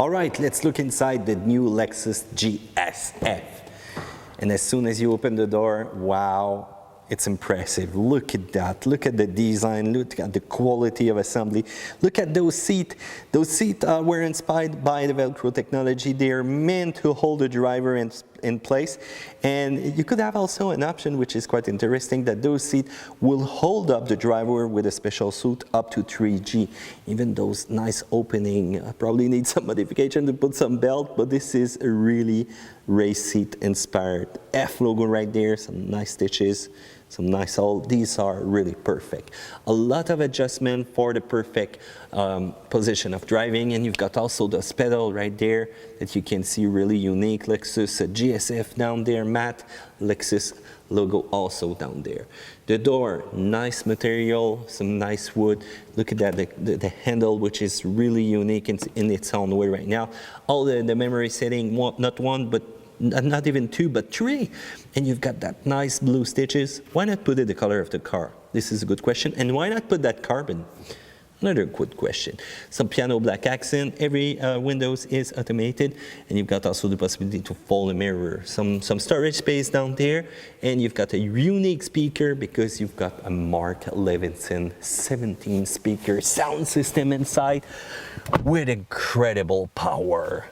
All right, let's look inside the new Lexus GS F. And as soon as you open the door, wow, it's impressive. Look at that. Look at the design. Look at the quality of assembly. Look at those seats. Those seats were inspired by the Velcro technology. They are meant to hold the driver in place. And you could have also an option, which is quite interesting, that those seats will hold up the driver with a special suit up to 3G. Even those nice opening probably need some modification to put some belt, but this is a really race seat inspired. F logo right there, some nice stitches, some nice all. These are really perfect. A lot of adjustment for the perfect position of driving, and you've got also this pedal right there that you can see, really unique. Lexus GS F down there, matte. Lexus logo also down there. The door, nice material, some nice wood. Look at that, the handle, which is really unique in its own way right now. All the memory setting, not one, but not even two, but three. And you've got that nice blue stitches. Why not put it the color of the car? This is a good question. And why not put that carbon? Another good question. Some piano black accent. Every windows is automated, and you've got also the possibility to fold a mirror. Some storage space down there, and you've got a unique speaker because you've got a Mark Levinson 17 speaker sound system inside with incredible power.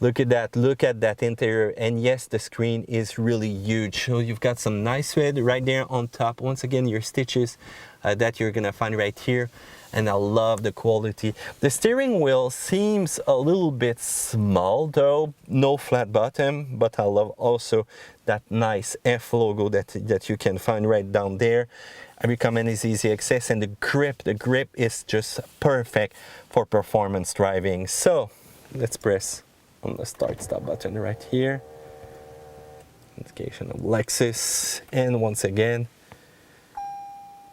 Look at that interior, and yes, the screen is really huge. So you've got some nice thread right there on top. Once again, your stitches that you're gonna find right here, and I love the quality. The steering wheel seems a little bit small though, no flat bottom, but I love also that nice F logo that you can find right down there. I recommend it's easy access, and the grip is just perfect for performance driving. So let's press on the start-stop button right here. Indication of Lexus, and once again,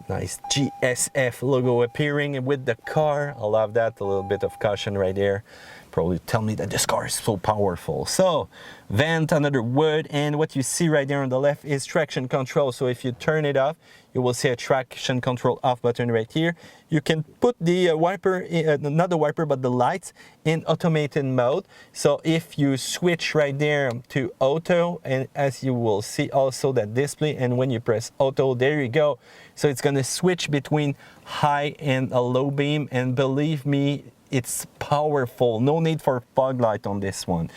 nice GSF logo appearing with the car. I love that, a little bit of caution right there. Probably tell me that this car is so powerful. So, vent, another wood, and what you see right there on the left is traction control. So if you turn it off, you will see a traction control off button right here. You can put the wiper, not the wiper, but the lights in automated mode. So if you switch right there to auto, and as you will see also that display, and when you press auto, there you go. So it's gonna switch between high and a low beam, and believe me, it's powerful. No need for fog light on this one.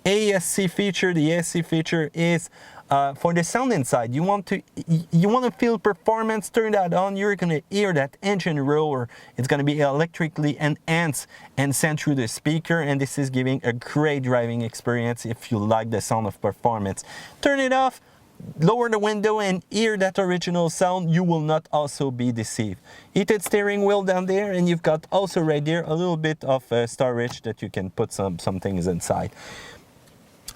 ASC feature, the ASC feature is for the sound inside. You want to feel performance, turn that on, you're gonna hear that engine roar. It's gonna be electrically enhanced and sent through the speaker, and this is giving a great driving experience if you like the sound of performance. Turn it off, lower the window and hear that original sound. You will not also be deceived. Heated steering wheel down there, and you've got also right there a little bit of storage that you can put some things inside.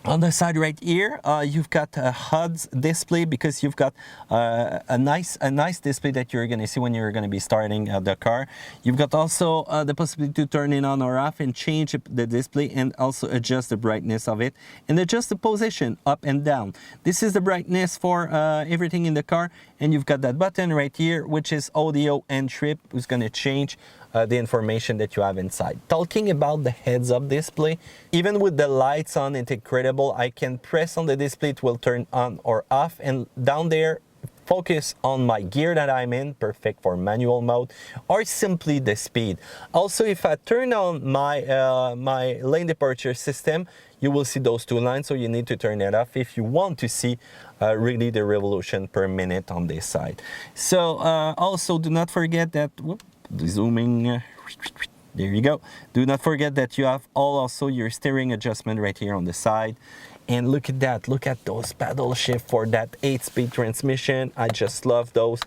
On the side right here, you've got a HUD's display, because you've got a nice display that you're going to see when you're going to be starting the car. You've got also the possibility to turn it on or off and change the display, and also adjust the brightness of it and adjust the position up and down. This is the brightness for everything in the car, and you've got that button right here, which is audio and trip, who's going to change the information that you have inside. Talking about the heads-up display, even with the lights on, it's incredible. I can press on the display, it will turn on or off, and down there, focus on my gear that I'm in, perfect for manual mode, or simply the speed. Also, if I turn on my lane departure system, you will see those two lines, so you need to turn that off if you want to see really the revolution per minute on this side. So also do not forget that, zooming, there you go. Do not forget that you have also your steering adjustment right here on the side. And look at that, look at those paddle shift for that 8-speed transmission. I just love those.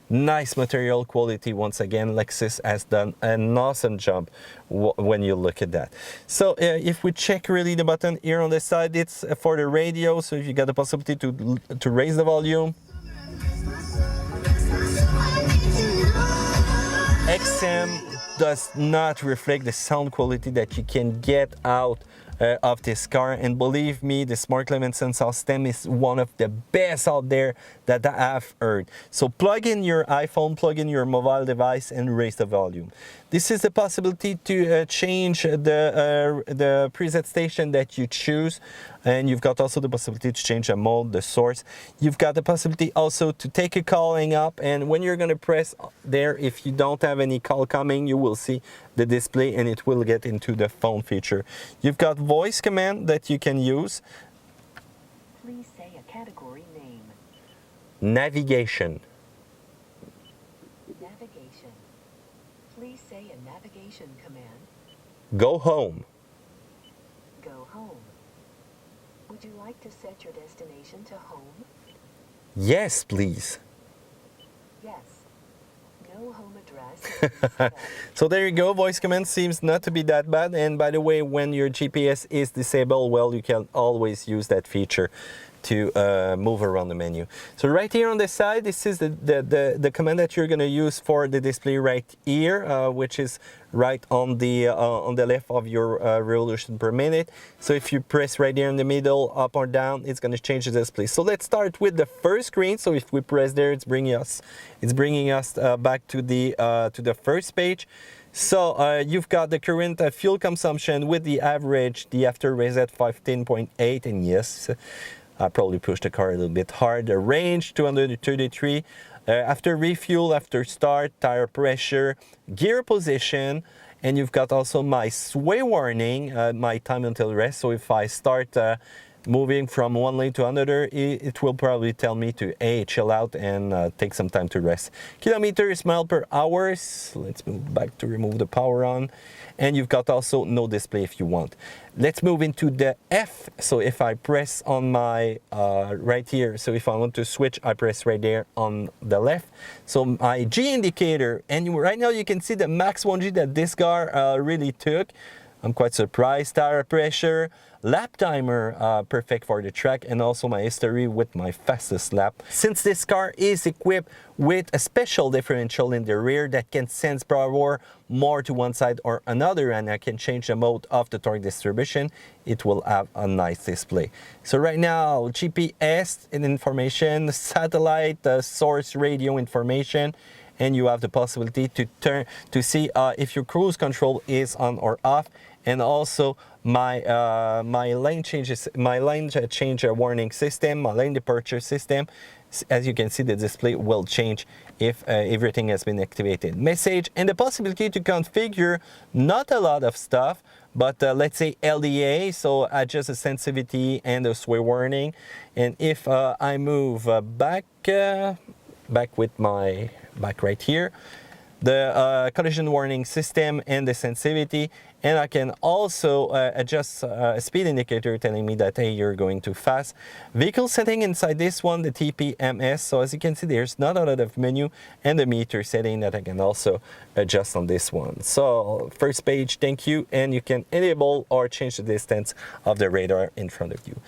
Nice material quality. Once again, Lexus has done an awesome job when you look at that. So if we check really the button here on the side, it's for the radio, so you got the possibility to raise the volume. XM does not reflect the sound quality that you can get out of this car, and believe me, the smart climate sensor system is one of the best out there that I have heard. So plug in your iPhone, plug in your mobile device and raise the volume. This is the possibility to change the preset station that you choose, and you've got also the possibility to change the mode, the source. You've got the possibility also to take a calling up, and when you're going to press there, if you don't have any call coming, you will see the display and it will get into the phone feature. You've got voice command that you can use. Please say a category name. Navigation. Navigation. Please say a navigation command. Go home. Go home. Would you like to set your destination to home? Yes, please. Yes. No home address. So there you go, voice command seems not to be that bad, and by the way, when your GPS is disabled, well, you can always use that feature to move around the menu. So right here on the side, this is the command that you're going to use for the display right here, which is right on the left of your revolution per minute. So if you press right here in the middle, up or down, it's going to change the display. So let's start with the first screen. So if we press there, it's bringing us back to the first page. So you've got the current fuel consumption with the average, the after reset 15.8, and yes, I probably pushed the car a little bit hard. The range 233. After refuel, after start, tire pressure, gear position, and you've got also my sway warning, my time until rest. So if I start moving from one lane to another, it will probably tell me to chill out and take some time to rest. Kilometers, mile per hour. So let's move back to remove the power on. And you've got also no display if you want. Let's move into the F. So if I press on my right here, so if I want to switch, I press right there on the left. So my G indicator, and right now you can see the max 1G that this car really took. I'm quite surprised. Tire pressure, lap timer, perfect for the track, and also my history with my fastest lap. Since this car is equipped with a special differential in the rear that can sense power more to one side or another, and I can change the mode of the torque distribution, it will have a nice display. So right now, GPS information, satellite source radio information, and you have the possibility to turn to see if your cruise control is on or off, and also my lane change warning system, my lane departure system. As you can see, the display will change if everything has been activated. Message and the possibility to configure not a lot of stuff, but let's say LDA, so adjust the sensitivity and the sway warning. And if I move back with my back right here, the collision warning system and the sensitivity, and I can also adjust a speed indicator telling me that, hey, you're going too fast. Vehicle setting inside this one, the TPMS, so as you can see, there's not a lot of menu, and the meter setting that I can also adjust on this one. So first page, thank you, and you can enable or change the distance of the radar in front of you.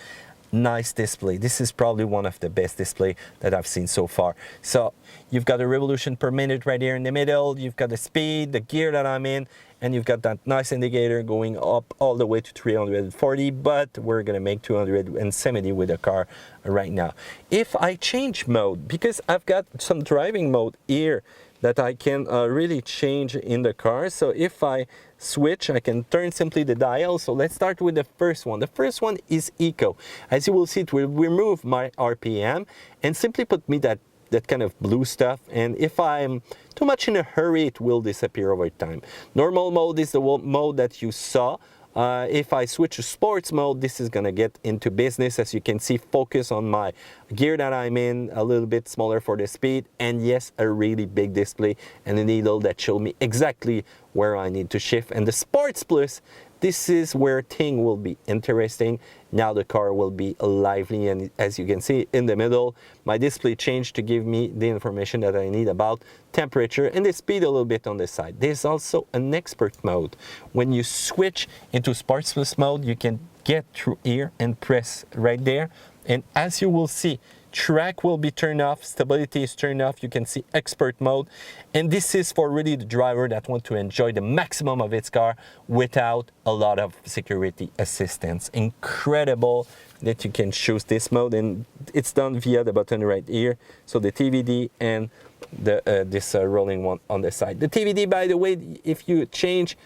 Nice display. This is probably one of the best display that I've seen so far. So you've got a revolution per minute right here in the middle, you've got the speed, the gear that I'm in, and you've got that nice indicator going up all the way to 340, but we're gonna make 270 with the car right now. If I change mode, because I've got some driving mode here that I can really change in the car. So if I switch, I can turn simply the dial. So let's start with the first one. The first one is Eco. As you will see, it will remove my RPM and simply put me that kind of blue stuff. And if I'm too much in a hurry, it will disappear over time. Normal mode is the mode that you saw. If I switch to sports mode, this is gonna get into business. As you can see, focus on my gear that I'm in, a little bit smaller for the speed, and yes, a really big display and a needle that show me exactly where I need to shift. And the Sports Plus, this is where things will be interesting. Now the car will be lively, and as you can see in the middle, my display changed to give me the information that I need about temperature and the speed a little bit on the side. There's also an expert mode. When you switch into Sports Plus mode, you can get through here and press right there. And as you will see, Track will be turned off, stability is turned off, you can see expert mode, and this is for really the driver that want to enjoy the maximum of its car without a lot of security assistance. Incredible that you can choose this mode, and it's done via the button right here, so the TVD and this rolling one on the side. The TVD, by the way, if you change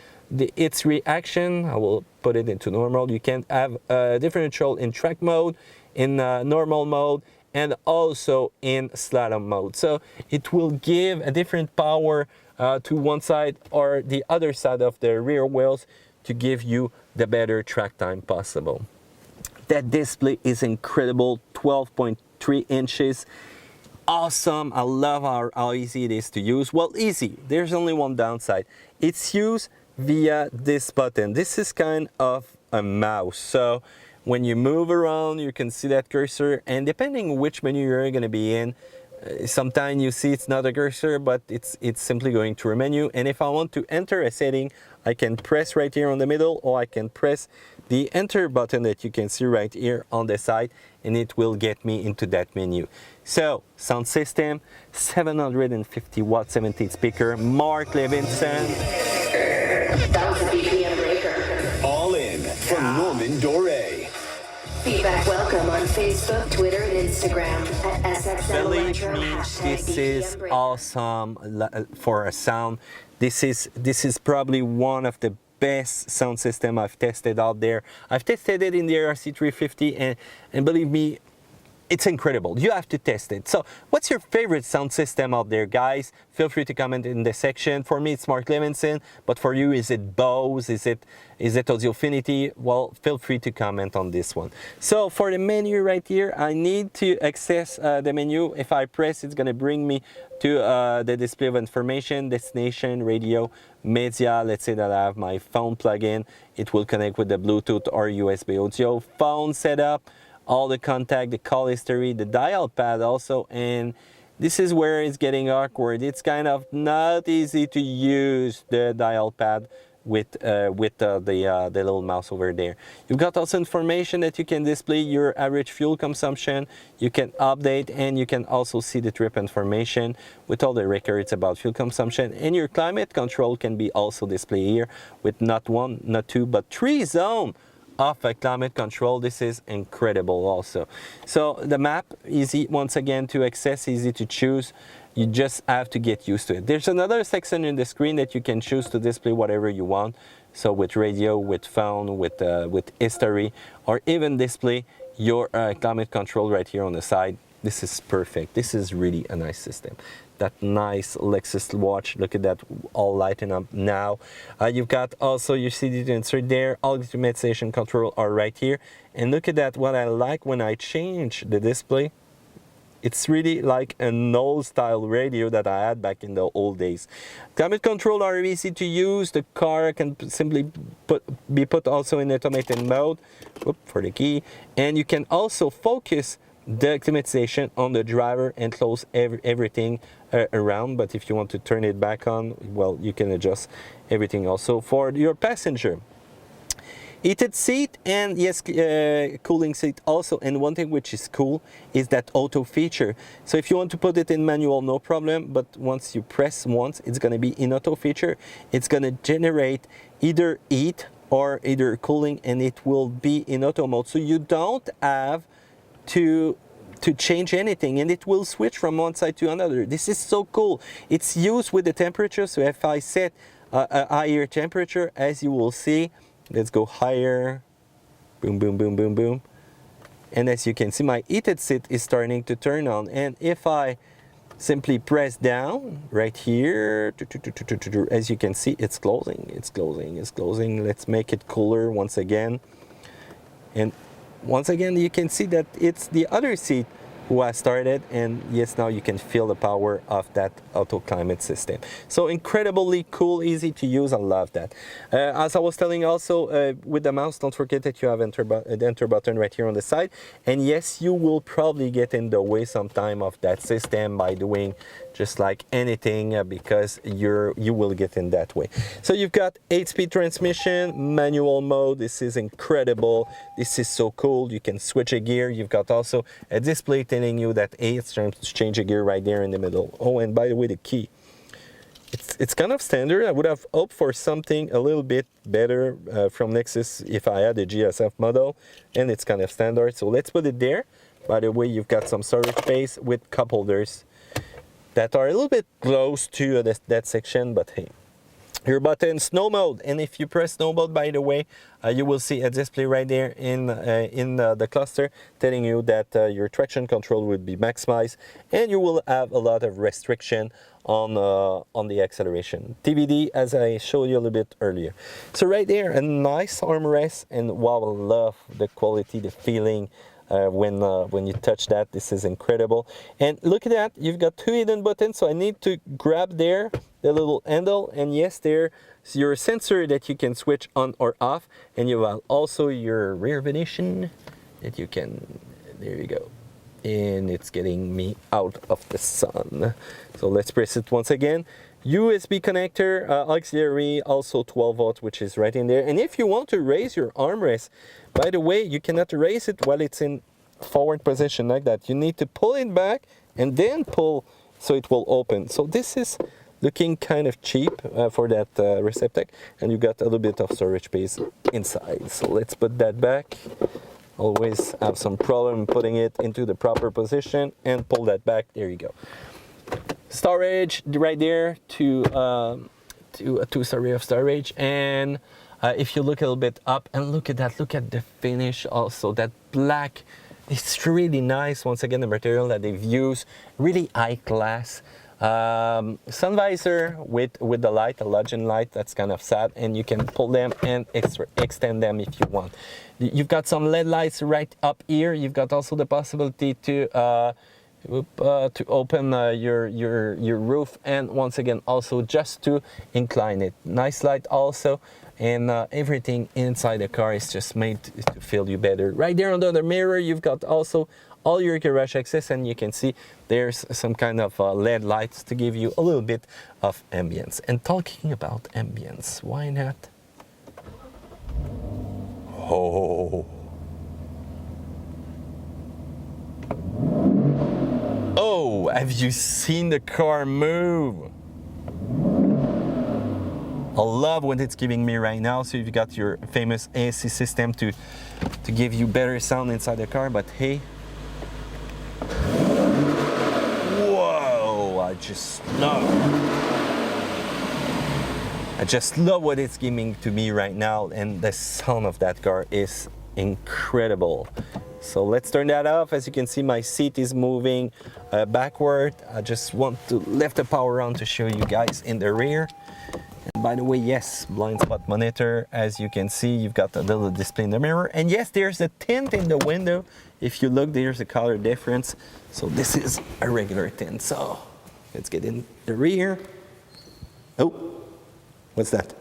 its reaction, I will put it into normal, you can have a differential in track mode, in normal mode, and also in slalom mode. So it will give a different power to one side or the other side of the rear wheels to give you the better track time possible. That display is incredible, 12.3 inches. Awesome, I love how easy it is to use. Well, easy, there's only one downside. It's used via this button. This is kind of a mouse, so when you move around, you can see that cursor, and depending which menu you're going to be in, sometimes you see it's not a cursor, but it's simply going to a menu. And if I want to enter a setting, I can press right here on the middle, or I can press the enter button that you can see right here on the side, and it will get me into that menu. So, sound system, 750 watt 17 speaker, Mark Levinson. That was a BPM breaker. All in from Norman Doré. Feedback welcome on Facebook, Twitter, and Instagram at SXM Believe Electro, me, this is #BPM awesome for a sound. This is probably one of the best sound system I've tested out there. I've tested it in the RC350, and believe me, it's incredible. You have to test it. So what's your favorite sound system out there, guys? Feel free to comment in the section. For me, it's Mark Levinson, but for you, is it Bose? Is it Audiofinity? Well, feel free to comment on this one. So for the menu right here, I need to access the menu. If I press, it's gonna bring me to the display of information, destination, radio, media. Let's say that I have my phone plug-in. It will connect with the Bluetooth or USB audio. Phone setup, all the contact, the call history, the dial pad also, and this is where it's getting awkward. It's kind of not easy to use the dial pad with the little mouse over there. You've got also information that you can display your average fuel consumption, you can update, and you can also see the trip information with all the records about fuel consumption, and your climate control can be also displayed here with not one, not two, but 3 zones of a climate control. This is incredible also. So the map, easy once again to access, easy to choose. You just have to get used to it. There's another section in the screen that you can choose to display whatever you want. So with radio, with phone, with history, or even display your climate control right here on the side. This is perfect. This is really a nice system. That nice Lexus watch, look at that, all lighting up now. You've got also your CD to insert there, all the optimization control are right here. And look at that, what I like when I change the display, it's really like an old style radio that I had back in the old days. Climate control are easy to use. The car can simply be put also in automated mode. Whoop, for the key. And you can also focus the optimization on the driver and close everything around, but if you want to turn it back on, well, you can adjust everything also. For your passenger, heated seat, and yes, cooling seat also. And one thing which is cool is that auto feature. So if you want to put it in manual, no problem, but once you press once, it's going to be in auto feature. It's going to generate either heat or either cooling, and it will be in auto mode, so you don't have to change anything, and it will switch from one side to another. This is so cool. It's used with the temperature, so if I set a higher temperature, as you will see, let's go higher, boom, boom, boom, boom, boom, and as you can see, my heated seat is starting to turn on. And if I simply press down right here, as you can see, it's closing, it's closing, it's closing. Let's make it cooler once again, and once again, you can see that it's the other seat who has started, and yes, now you can feel the power of that auto climate system. So incredibly cool, easy to use. I love that. As I was telling also, with the mouse, don't forget that you have the enter button right here on the side. And yes, you will probably get in the way sometime of that system by doing just like anything, because you will get in that way. So you've got 8-speed transmission, manual mode. This is incredible. This is so cool. You can switch a gear. You've got also a display telling you that, hey, it's time to change a gear right there in the middle. Oh, and by the way, the key. It's kind of standard. I would have hoped for something a little bit better from Lexus if I had a GS F model, and it's kind of standard. So let's put it there. By the way, you've got some storage space with cup holders that are a little bit close to that section, but hey. Your button, snow mode, and if you press snow mode, by the way, you will see a display right there in the cluster telling you that your traction control will be maximized, and you will have a lot of restriction on the acceleration. TBD, as I showed you a little bit earlier. So right there, a nice armrest, and wow, I love the quality, the feeling. When you touch that, this is incredible. And look at that, you've got two hidden buttons, so I need to grab there the little handle, and yes, there's your sensor that you can switch on or off, and you have also your rear ventilation that you can, there you go, and it's getting me out of the sun. So let's press it once again. USB connector, auxiliary, also 12 volts, which is right in there. And if you want to raise your armrest, by the way, you cannot raise it while it's in forward position like that. You need to pull it back and then pull so it will open. So this is looking kind of cheap for that receptacle, and you got a little bit of storage space inside. So let's put that back. Always have some problem putting it into the proper position, and pull that back. There you go. Storage right there, two storey of storage. And if you look a little bit up, and look at that, look at the finish also, that black, it's really nice. Once again, the material that they've used, really high class. Sun visor with the light, a halogen light, that's kind of sad, and you can pull them and extend them if you want. You've got some LED lights right up here. You've got also the possibility to open your roof, and once again also just to incline it. Nice light also, and everything inside the car is just made to feel you better. Right there under the mirror, you've got also all your garage access, and you can see there's some kind of LED lights to give you a little bit of ambience. And talking about ambience, why not? Oh. Oh, have you seen the car move? I love what it's giving me right now. So you've got your famous AC system to give you better sound inside the car, but hey. Whoa, I just love what it's giving to me right now, and the sound of that car is incredible. So let's turn that off. As you can see, my seat is moving backward. I just want to lift the power on to show you guys in the rear. And by the way, yes, blind spot monitor. As you can see, you've got a little display in the mirror. And yes, there's a tint in the window. If you look, there's a color difference. So this is a regular tint. So let's get in the rear. Oh, what's that?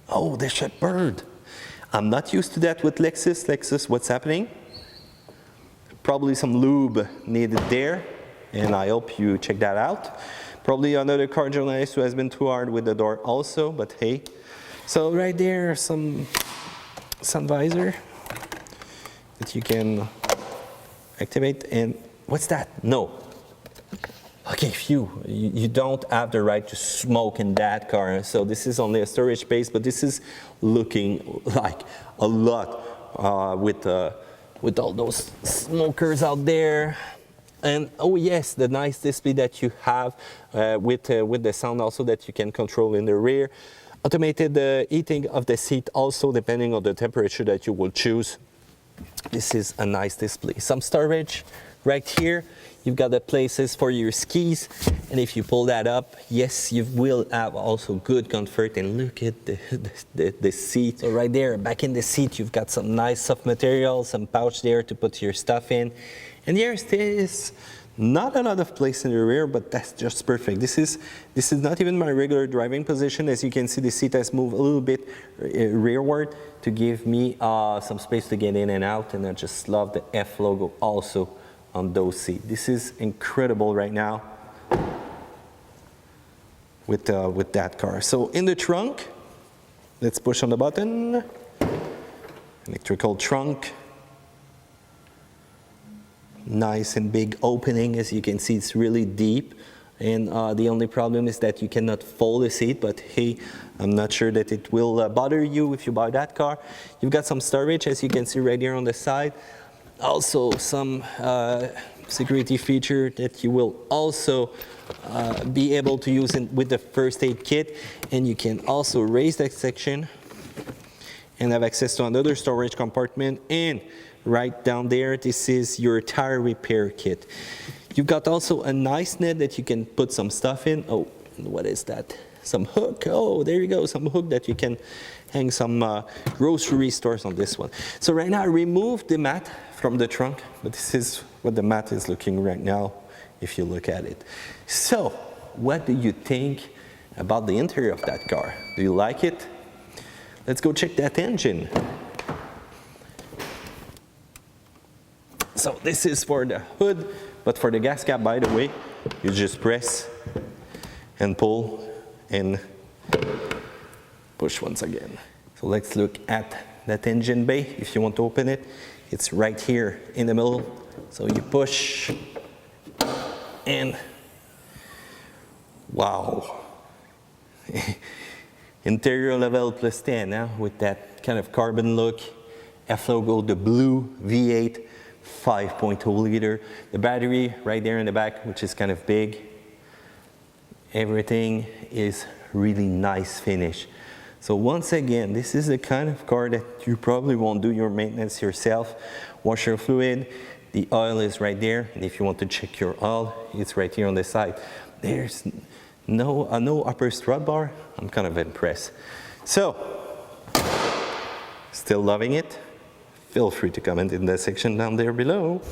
Oh, there's a bird. I'm not used to that with Lexus. Lexus, what's happening? Probably some lube needed there, and I hope you check that out. Probably another car journalist who has been too hard with the door also, but hey. So right there, some sun visor that you can activate. And what's that? No. Okay, you don't have the right to smoke in that car. So this is only a storage space, but this is looking like a lot with all those smokers out there. And oh yes, the nice display that you have with the sound also that you can control in the rear. Automated heating of the seat also, depending on the temperature that you will choose. This is a nice display. Some storage right here. You've got the places for your skis, and if you pull that up, yes, you will have also good comfort. And look at the seat. So right there, back in the seat, you've got some nice soft material, some pouch there to put your stuff in. And there's not a lot of place in the rear, but that's just perfect. This is not even my regular driving position. As you can see, the seat has moved a little bit rearward to give me some space to get in and out. And I just love the F logo also on those seats. This is incredible right now with that car. So in the trunk, let's push on the button. Electrical trunk. nice and big opening. As you can see, it's really deep. And the only problem is that you cannot fold the seat, but hey, I'm not sure that it will bother you if you buy that car. You've got some storage, as you can see right here on the side. Also some security feature that you will also be able to use with the first aid kit. And you can also raise that section and have access to another storage compartment. And right down there, this is your tire repair kit. You've got also a nice net that you can put some stuff in. Oh, what is that? Some hook. Oh, there you go, some hook that you can hang some grocery stores on this one. So right now I removed the mat from the trunk, but this is what the mat is looking right now if you look at it. So what do you think about the interior of that car? Do you like it? Let's go check that engine. So this is for the hood, but for the gas cap, by the way, you just press and pull and push once again. So let's look at that engine bay. If you want to open it, it's right here in the middle. So you push and wow. Interior level plus 10, huh? With that kind of carbon look. F logo, the blue V8, 5.0 liter. The battery right there in the back, which is kind of big. Everything is really nice finish. So once again, this is the kind of car that you probably won't do your maintenance yourself. Washer fluid, the oil is right there. And if you want to check your oil, it's right here on the side. There's no upper strut bar. I'm kind of impressed. So, still loving it? Feel free to comment in the section down there below.